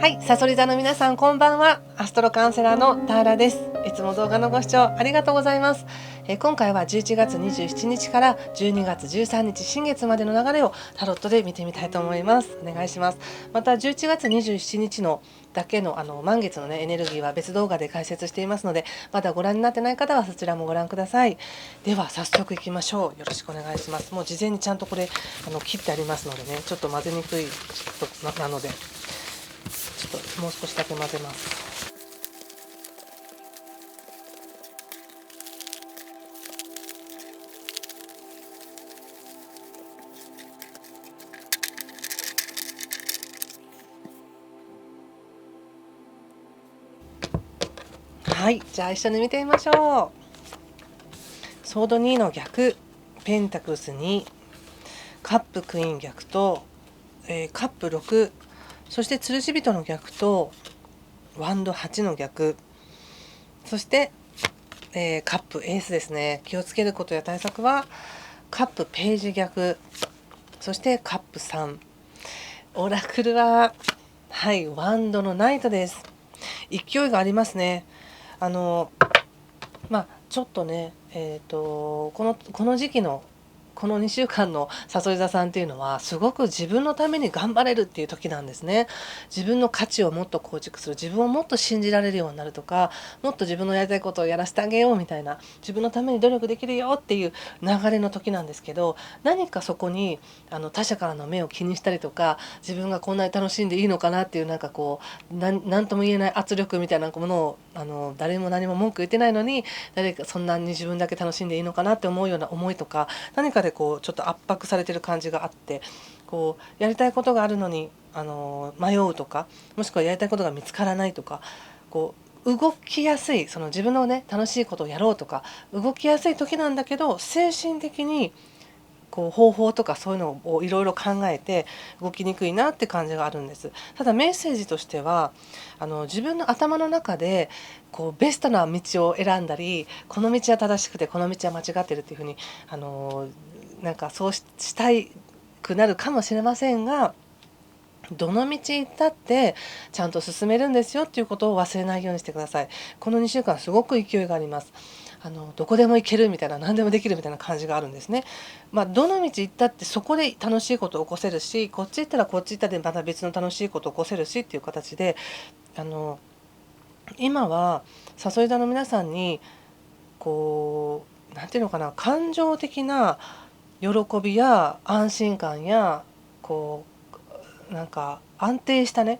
はい、サソリ座の皆さんこんばんは。アストロカウンセラーのターラです。いつも動画のご視聴ありがとうございます。今回は11月27日から12月13日新月までの流れをタロットで見てみたいと思います。お願いします。また11月27日のだけの満月のねエネルギーは別動画で解説していますので、まだご覧になってない方はそちらもご覧ください。では早速いきましょう。よろしくお願いします。もう事前にちゃんとこれ切ってありますのでね、ちょっと混ぜにくいなので。ちょっともう少しだけ混ぜます。はい、じゃあ一緒に見てみましょう。ソード2の逆、ペンタクルス2、カップクイーン逆と、カップ6、そして吊るし人の逆とワンド8の逆、そして、カップエースですね。気をつけることや対策はカップページ逆、そしてカップ3。オラクルははいワンドのナイトです。勢いがありますね。ちょっとね、この時期のこの2週間のさそり座さんっていうのはすごく自分のために頑張れるっていう時なんですね。自分の価値をもっと構築する、自分をもっと信じられるようになるとか、もっと自分のやりたいことをやらせてあげようみたいな、自分のために努力できるよっていう流れの時なんですけど、何かそこに他者からの目を気にしたりとか、自分がこんなに楽しんでいいのかなっていうなんとも言えない圧力みたいなものを誰も何も文句言ってないのに、誰かそんなに自分だけ楽しんでいいのかなって思うような思いとか、何かでちょっと圧迫されてる感じがあって、やりたいことがあるのに迷うとか、もしくはやりたいことが見つからないとか、動きやすい、その自分のね楽しいことをやろうとか動きやすい時なんだけど、精神的に方法とかそういうのをいろいろ考えて動きにくいなって感じがあるんです。ただメッセージとしては自分の頭の中でベストな道を選んだり、この道は正しくてこの道は間違ってるっていうふうにそうしたいくなるかもしれませんが、どの道行ったってちゃんと進めるんですよっていうことを忘れないようにしてください。この2週間すごく勢いがあります。どこでも行けるみたいな、何でもできるみたいな感じがあるんですね。どの道行ったってそこで楽しいことを起こせるし、こっち行ったらこっち行ったでまた別の楽しいことを起こせるしっていう形で、今はさそり座の皆さんになんていうのかな、感情的な喜びや安心感や安定したね、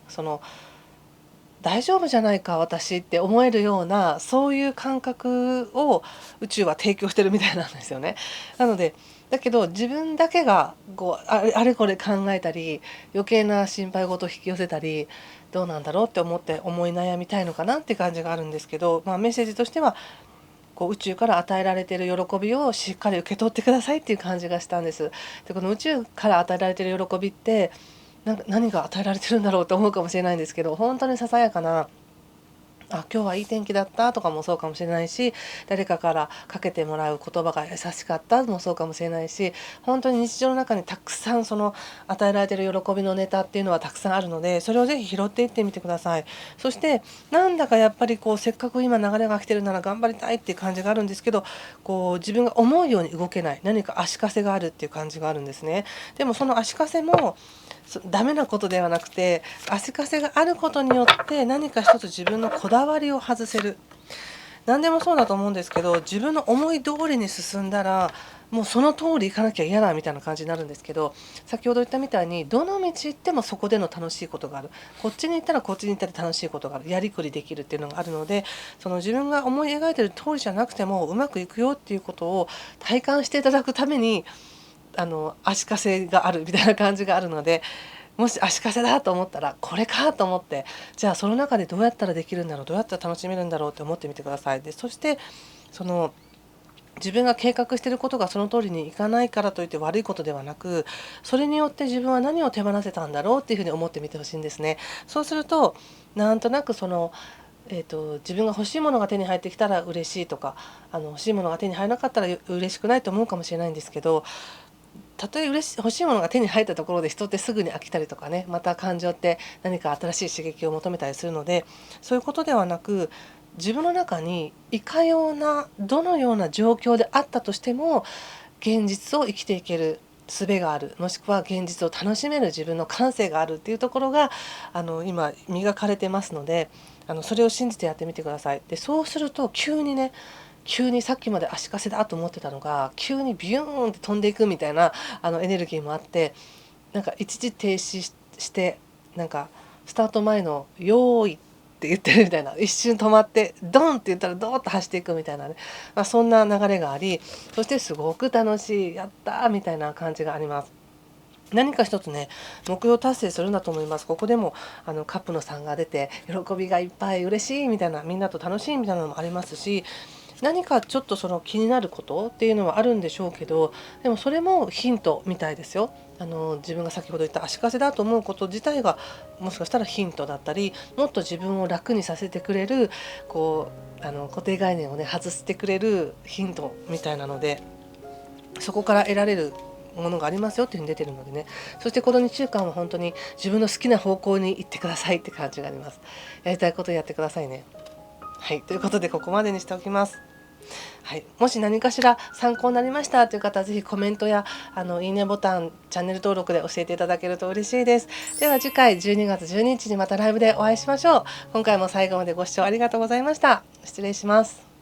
大丈夫じゃないか私って思えるような、そういう感覚を宇宙は提供してるみたいなんですよね。なのでだけど自分だけがあれこれ考えたり、余計な心配事を引き寄せたり、どうなんだろうって思い悩みたいのかなって感じがあるんですけど、メッセージとしては宇宙から与えられている喜びをしっかり受け取ってくださいっていう感じがしたんです。でこの宇宙から与えられている喜びって何が与えられてるんだろうと思うかもしれないんですけど、本当にささやかな、今日はいい天気だったとかもそうかもしれないし、誰かからかけてもらう言葉が優しかったもそうかもしれないし、本当に日常の中にたくさん与えられている喜びのネタっていうのはたくさんあるので、それをぜひ拾っていってみてください。そしてなんだかやっぱりせっかく今流れが来てるなら頑張りたいっていう感じがあるんですけど、自分が思うように動けない、何か足かせがあるっていう感じがあるんですね。でもその足かせもダメなことではなくて、足かせがあることによって何か一つ自分のこだわりを外せる。何でもそうだと思うんですけど、自分の思い通りに進んだらもうその通り行かなきゃ嫌だみたいな感じになるんですけど、先ほど言ったみたいにどの道行ってもそこでの楽しいことがある、こっちに行ったらこっちに行ったら楽しいことがある、やりくりできるっていうのがあるので、その自分が思い描いてる通りじゃなくてもうまくいくよっていうことを体感していただくために足かせがあるみたいな感じがあるので、もし足かせだと思ったらこれかと思って、じゃあその中でどうやったらできるんだろう、どうやったら楽しめるんだろうって思ってみてください。でそして自分が計画していることがその通りにいかないからといって悪いことではなく、それによって自分は何を手放せたんだろうっていうふうに思ってみてほしいんですね。そうするとなんとなく自分が欲しいものが手に入ってきたら嬉しいとか、欲しいものが手に入らなかったら嬉しくないと思うかもしれないんですけど、たとえ欲しいものが手に入ったところで人ってすぐに飽きたりとかね、また感情って何か新しい刺激を求めたりするので、そういうことではなく、自分の中にいかようなどのような状況であったとしても現実を生きていける術がある、もしくは現実を楽しめる自分の感性があるっていうところが今磨かれてますので、それを信じてやってみてください。でそうすると急にさっきまで足かせだと思ってたのが急にビューンって飛んでいくみたいなエネルギーもあって、なんか一時停止してなんかスタート前の用意って言ってるみたいな、一瞬止まってドンって言ったらドーッと走っていくみたいなね、そんな流れがあり、そしてすごく楽しい、やったーみたいな感じがあります。何か一つね目標達成するんだと思います。ここでもカップの3が出て喜びがいっぱい、嬉しいみたいな、みんなと楽しいみたいなのもありますし、何かちょっとその気になることっていうのはあるんでしょうけど、でもそれもヒントみたいですよ。自分が先ほど言った足かせだと思うこと自体がもしかしたらヒントだったり、もっと自分を楽にさせてくれる固定概念をね外してくれるヒントみたいなので、そこから得られるものがありますよっていうふうに出てるのでね。そしてこの2週間は本当に自分の好きな方向に行ってくださいって感じがあります。やりたいことやってくださいね。はい、ということでここまでにしておきます。はい、もし何かしら参考になりましたという方はぜひコメントやいいねボタン、チャンネル登録で教えていただけると嬉しいです。では次回12月12日にまたライブでお会いしましょう。今回も最後までご視聴ありがとうございました。失礼します。